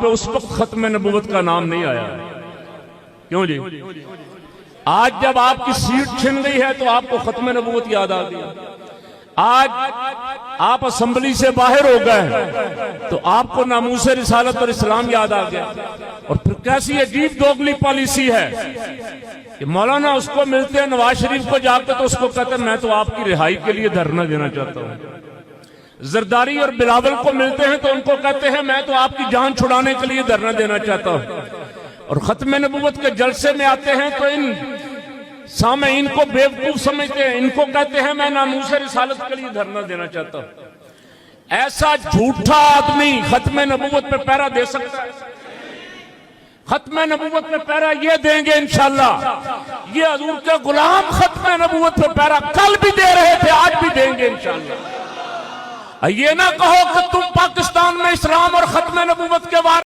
पे उस वक्त खत्म नबूवत का नाम नहीं आया। क्यों जी? आज जब आपकी सीट छिन गई है तो आपको खत्म नबूवत याद आ गई। आज आप असेंबली से बाहर हो गए तो आपको नामूस रिसालत और इस्लाम याद आ गया। और फिर कैसी अजीब दोगली पॉलिसी है कि मौलाना उसको मिलते हैं नवाज शरीफ को जाकर तो उसको कहते हैं मैं तो आपकी रिहाई के लिए धरना देना चाहता हूं। जरदारी और बिलावल को मिलते हैं तो उनको कहते हैं मैं तो आपकी जान छुड़ाने के लिए धरना देना चाहता हूं। और खत्म नबूवत के जलसे में आते हैं तो इन सामईन को बेवकूफ समझते हैं, इनको कहते हैं मैं नामूस रिसालत के लिए धरना देना चाहता हूं। ऐसा झूठा आदमी खत्म नबूवत पे पहरा दे सकता है? खत्म नबूवत पे पहरा ये देंगे इंशाअल्लाह। ये हजूर के गुलाम खत्म नबूवत पे पहरा कल भी दे रहे थे, आज भी देंगे इंशाअल्लाह। ये ना कहो कि तुम पाकिस्तान में इस्लाम और खत्म नबूवत के बारे